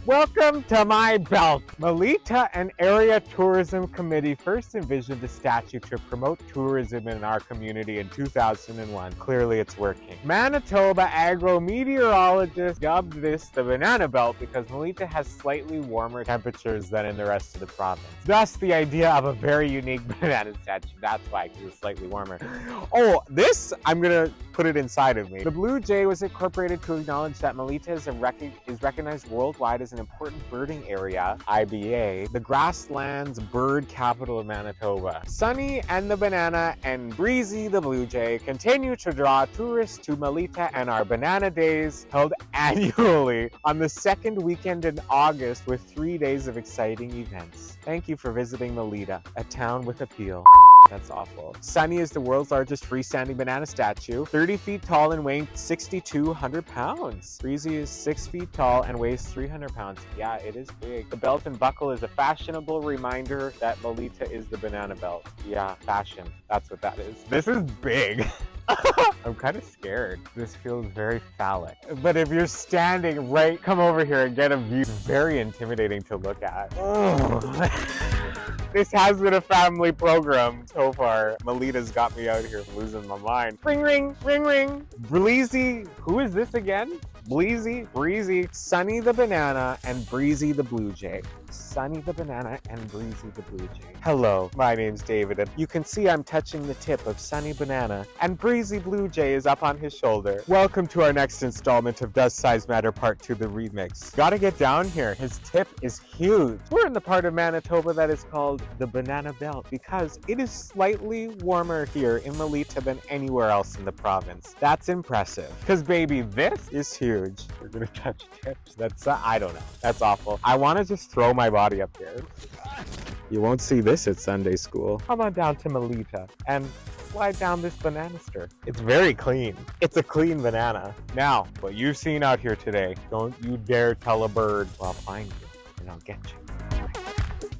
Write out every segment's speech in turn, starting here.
Welcome to my belt. Melita and Area Tourism Committee first envisioned the statue to promote tourism in our community in 2001. Clearly it's working. Manitoba agro-meteorologists dubbed this the banana belt because Melita has slightly warmer temperatures than in the rest of the province. Thus the idea of a very unique banana statue. That's why, because it's slightly warmer. Oh, this, I'm gonna put it inside of me. The blue jay was incorporated to acknowledge that Melita is recognized worldwide as an important birding area, IBA, the grasslands bird capital of Manitoba. Sunny and the banana and Breezy the blue jay continue to draw tourists to Melita and our banana days held annually on the second weekend in August with 3 days of exciting events. Thank you for visiting Melita, a town with appeal. That's awful. Sunny is the world's largest freestanding banana statue, 30 feet tall and weighing 6,200 pounds. Breezy is 6 feet tall and weighs 300 pounds. Yeah, it is big. The belt and buckle is a fashionable reminder that Melita is the banana belt. Yeah, fashion. That's what that is. This is big. I'm kind of scared. This feels very phallic. But if you're standing right, come over here and get a view. It's very intimidating to look at. This has been a family program so far. Melita's got me out here losing my mind. Ring, ring, ring, ring. Breezy. Who is this again? Breezy, Sunny the banana, and Breezy the blue jay. Sunny the banana and Breezy the blue jay. Hello, my name's David, and you can see I'm touching the tip of Sunny banana, and Breezy blue jay is up on his shoulder. Welcome to our next installment of Does Size Matter Part 2, the remix. Gotta get down here. His tip is huge. We're in the part of Manitoba that is called the Banana Belt because it is slightly warmer here in Melita than anywhere else in the province. That's impressive. Because baby, this is huge. We're gonna touch tips. That's, I don't know. That's awful. I wanna just throw my body up here. You won't see this at Sunday school. Come on down to Melita and slide down this bananister. It's very clean. It's a clean banana. Now, what you've seen out here today, don't you dare tell a bird. Well, I'll find you and I'll get you.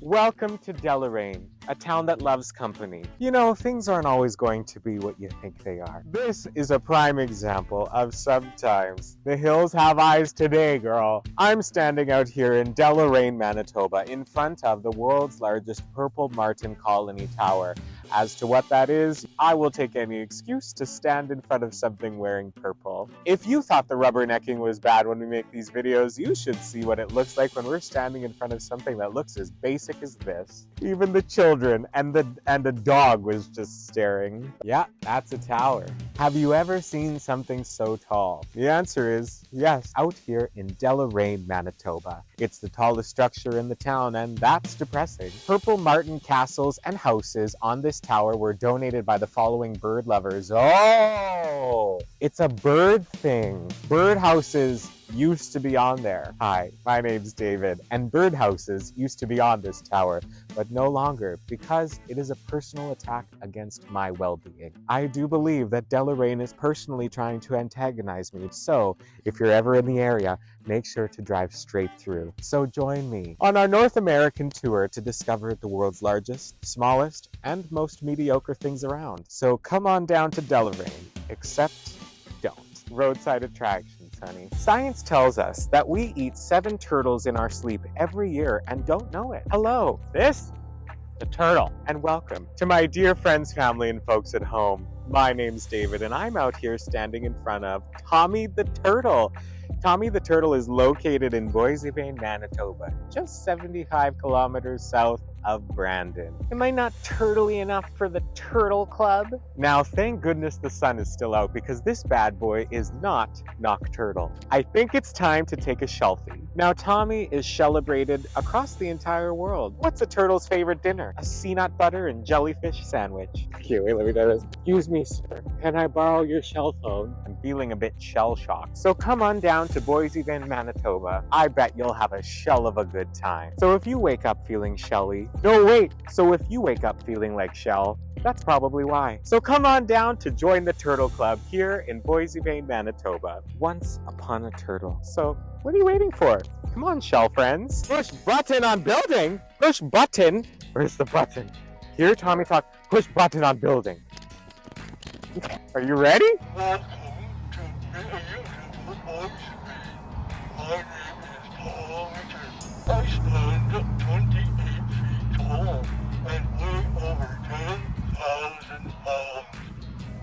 Welcome to Deloraine, a town that loves company. You know, things aren't always going to be what you think they are. This is a prime example of sometimes the hills have eyes today, girl. I'm standing out here in Deloraine, Manitoba, in front of the world's largest purple martin colony tower. As to what that is, I will take any excuse to stand in front of something wearing purple. If you thought the rubbernecking was bad when we make these videos, you should see what it looks like when we're standing in front of something that looks as basic as this. Even the children and a dog was just staring. Yeah, that's a tower. Have you ever seen something so tall? The answer is yes, out here in Deloraine, Manitoba. It's the tallest structure in the town, and that's depressing. Purple martin castles and houses on this tower were donated by the following bird lovers. Oh, it's a bird thing. Bird houses used to be on there. Hi, my name's David, and birdhouses used to be on this tower, but no longer because it is a personal attack against my well-being. I do believe that Deloraine is personally trying to antagonize me, so if you're ever in the area, make sure to drive straight through. So join me on our North American tour to discover the world's largest, smallest, and most mediocre things around. So come on down to Deloraine, except don't. Roadside attractions. Honey. Science tells us that we eat 7 turtles in our sleep every year and don't know it. Hello, this? The turtle. And welcome to my dear friends, family, and folks at home. My name's David, and I'm out here standing in front of Tommy the Turtle. Tommy the Turtle is located in Boissevain, Manitoba, just 75 kilometers south of Brandon. Am I not turtly enough for the Turtle Club? Now, thank goodness the sun is still out because this bad boy is not nocturnal. I think it's time to take a shelfie. Now, Tommy is celebrated across the entire world. What's a turtle's favorite dinner? A sea nut butter and jellyfish sandwich. Here, wait, let me do this. Excuse me, sir. Can I borrow your shell phone? I'm feeling a bit shell-shocked. So come on down to Boissevain, Manitoba. I bet you'll have a shell of a good time. So if you wake up feeling shelly, no, wait. So if you wake up feeling like Shell, that's probably why. So come on down to join the Turtle Club here in Boissevain, Manitoba. Once upon a turtle. So what are you waiting for? Come on, Shell friends. Push button on building. Push button. Where's the button? Here, Tommy talk. Push button on building. Are you ready?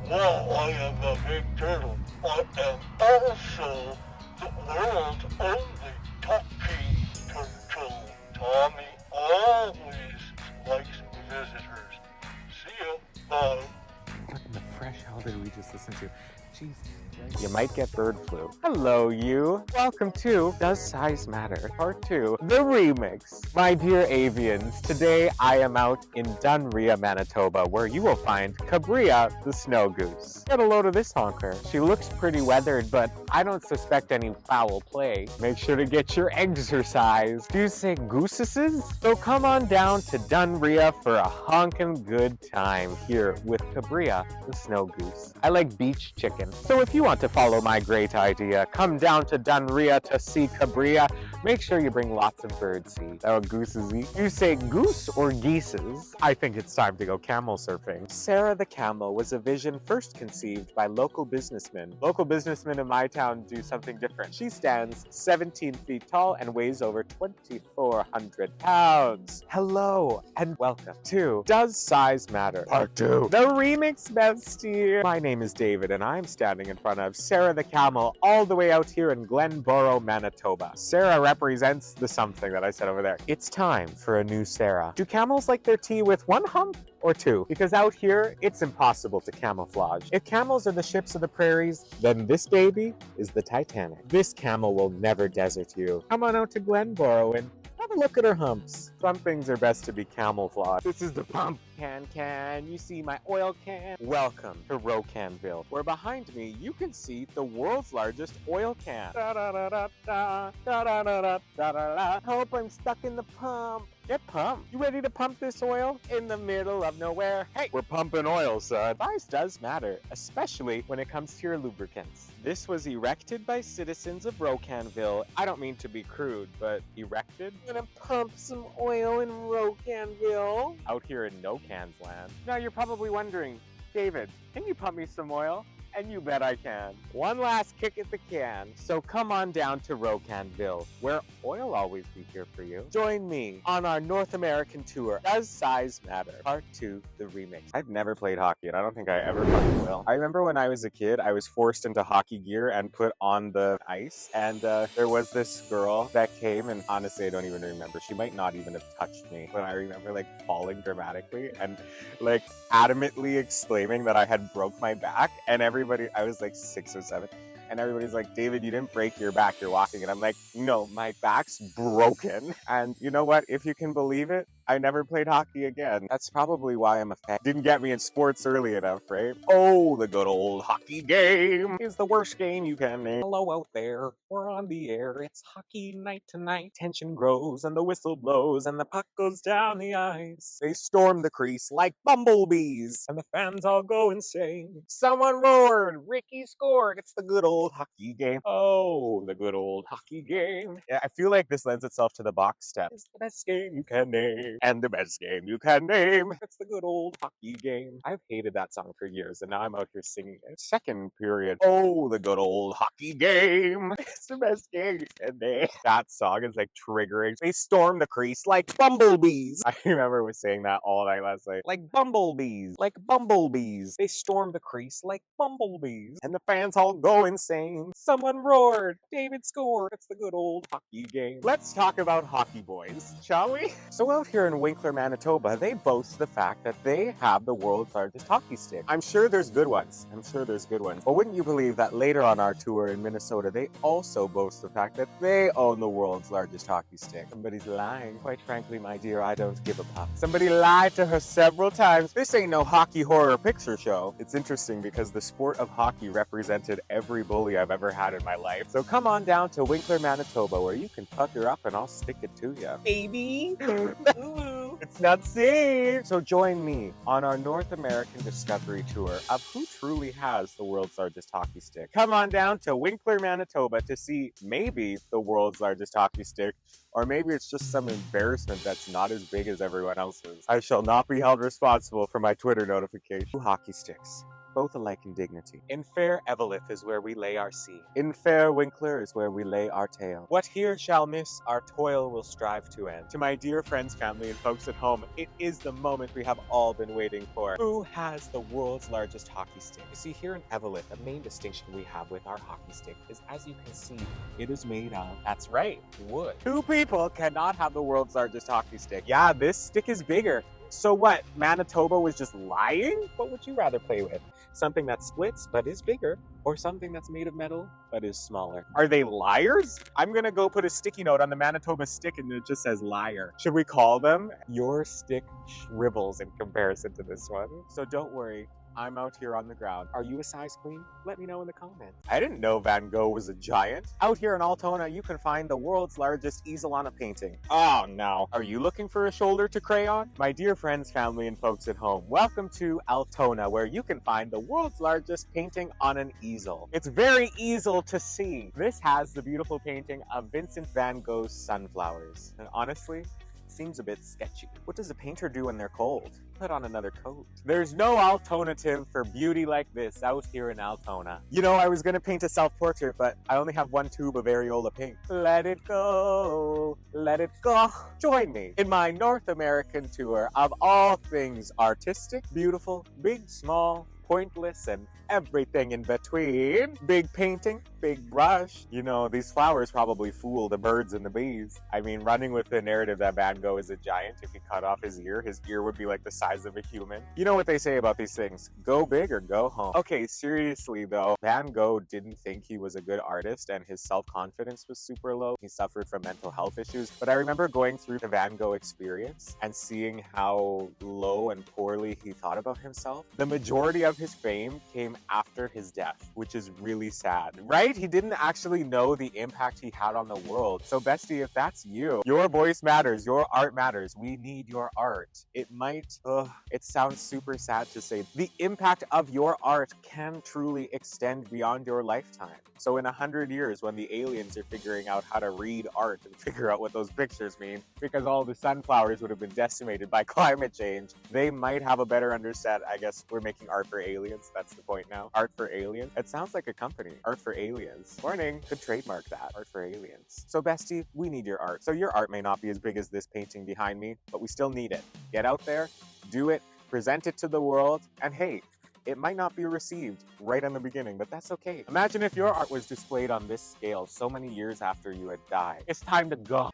While I am a big turtle, I am also the world's only talking turtle. Tommy always likes visitors. See ya. Bye. What in the fresh hell did we just listen to? Jeez. You might get bird flu. Hello, you. Welcome to Does Size Matter? Part 2, the remix. My dear avians, today I am out in Dunrea, Manitoba, where you will find Cabrea, the snow goose. Get a load of this honker. She looks pretty weathered, but I don't suspect any foul play. Make sure to get your exercise. Do you say gooses? So come on down to Dunrea for a honkin' good time here with Cabrea, the snow goose. I like beach chicken. So if you want to follow my great idea, come down to Dunrea to see Cabrea. Make sure you bring lots of birdseed. Oh, gooses eat. You say goose or geeses? I think it's time to go camel surfing. Sara the camel was a vision first conceived by local businessmen. Local businessmen in my town do something different. She stands 17 feet tall and weighs over 2,400 pounds. Hello and welcome to Does Size Matter? Part 2, the remix bestie. My name is David and I'm standing in front of Sara the camel all the way out here in Glenboro, Manitoba. Sara represents the something that I said over there. It's time for a new Sara. Do camels like their tea with one hump or two? Because out here, it's impossible to camouflage. If camels are the ships of the prairies, then this baby is the Titanic. This camel will never desert you. Come on out to Glenboro and have a look at her humps. Some things are best to be camouflaged. This is the pump. Can you see my oil can? Welcome to Rocanville, where behind me you can see the world's largest oil can. Hope I'm stuck in the pump. Get pumped. You ready to pump this oil? In the middle of nowhere. Hey, we're pumping oil, son. Size does matter, especially when it comes to your lubricants. This was erected by citizens of Rocanville. I don't mean to be crude, but erected? I'm gonna pump some oil in Rocanville. Out here in No Cans land. Now you're probably wondering, David, can you pump me some oil? And you bet I can. One last kick at the can. So come on down to Rocanville, where oil always be here for you. Join me on our North American tour, Does Size Matter? Part 2, the remix. I've never played hockey, and I don't think I ever fucking will. I remember when I was a kid, I was forced into hockey gear and put on the ice, and there was this girl that came, and honestly, I don't even remember. She might not even have touched me, but I remember like falling dramatically and like adamantly exclaiming that I had broke my back, and I was like 6 or 7, and everybody's like, David, you didn't break your back, you're walking. And I'm like, no, my back's broken. And you know what? If you can believe it, I never played hockey again. That's probably why I'm a fan. Didn't get me in sports early enough, right? Oh, the good old hockey game is the worst game you can name. Hello out there, we're on the air. It's hockey night tonight. Tension grows and the whistle blows and the puck goes down the ice. They storm the crease like bumblebees and the fans all go insane. Someone roared, Ricky scored. It's the good old hockey game. Oh, the good old hockey game. Yeah, I feel like this lends itself to the box step. It's the best game you can name. And the best game you can name. It's the good old hockey game. I've hated that song for years, and now I'm out here singing it. Second period. Oh, the good old hockey game. It's the best game you can name. That song is like triggering. They storm the crease like bumblebees. I remember was saying that all night last night. Like bumblebees. Like bumblebees. They storm the crease like bumblebees. And the fans all go insane. Someone roared. David scored. It's the good old hockey game. Let's talk about hockey boys, shall we? So out here in Winkler, Manitoba, they boast the fact that they have the world's largest hockey stick. I'm sure there's good ones. But wouldn't you believe that later on our tour in Minnesota, they also boast the fact that they own the world's largest hockey stick? Somebody's lying. Quite frankly, my dear, I don't give a puck. Somebody lied to her several times. This ain't no hockey horror picture show. It's interesting because the sport of hockey represented every bully I've ever had in my life. So come on down to Winkler, Manitoba, where you can pucker up and I'll stick it to you. Baby! It's not safe! So join me on our North American discovery tour of who truly has the world's largest hockey stick. Come on down to Winkler, Manitoba to see maybe the world's largest hockey stick, or maybe it's just some embarrassment that's not as big as everyone else's. I shall not be held responsible for my Twitter notification. Hockey sticks. both alike in dignity. In fair Eveleth is where we lay our sea. In fair Winkler is where we lay our tale. What here shall miss, our toil will strive to end. To my dear friends, family, and folks at home, it is the moment we have all been waiting for. Who has the world's largest hockey stick? You see, here in Eveleth, the main distinction we have with our hockey stick is, as you can see, it is made of, that's right, wood. Two people cannot have the world's largest hockey stick. Yeah, this stick is bigger. So what, Manitoba was just lying? What would you rather play with? Something that splits but is bigger, or something that's made of metal but is smaller? Are they liars? I'm gonna go put a sticky note on the Manitoba stick and it just says liar. Should we call them? Your stick shrivels in comparison to this one. So don't worry, I'm out here on the ground. Are you a size queen? Let me know in the comments. I didn't know Van Gogh was a giant. Out here in Altona, you can find the world's largest easel on a painting. Oh no. Are you looking for a shoulder to crayon? My dear friends, family, and folks at home, welcome to Altona, where you can find the world's largest painting on an easel. It's very easel to see. This has the beautiful painting of Vincent van Gogh's sunflowers. And honestly, seems a bit sketchy. What does a painter do when they're cold? Put on another coat. There's no alternative for beauty like this out here in Altona. You know, I was gonna paint a self-portrait, but I only have one tube of Areola pink. Let it go, let it go. Join me in my North American tour of all things artistic, beautiful, big, small, pointless, and everything in between. Big painting, big brush. You know, these flowers probably fool the birds and the bees. I mean, running with the narrative that Van Gogh is a giant, if he cut off his ear would be like the size of a human. You know what they say about these things, go big or go home. Okay, seriously though, Van Gogh didn't think he was a good artist and his self-confidence was super low. He suffered from mental health issues, but I remember going through the Van Gogh experience and seeing how low and poorly he thought about himself. The majority of his fame came after his death, which is really sad, right? He didn't actually know the impact he had on the world. So bestie, if that's you, your voice matters, your art matters. We need your art. It might, it sounds super sad to say, the impact of your art can truly extend beyond your lifetime. So in 100 years, when the aliens are figuring out how to read art and figure out what those pictures mean, because all the sunflowers would have been decimated by climate change, they might have a better understanding. I guess we're making art for aliens. That's the point now. Art for aliens. It sounds like a company. Art for aliens. Morning. Could trademark that. Art for aliens. So bestie, we need your art. So your art may not be as big as this painting behind me, but we still need it. Get out there, do it, present it to the world, and hey, it might not be received right in the beginning, but that's okay. Imagine if your art was displayed on this scale so many years after you had died. It's time to go.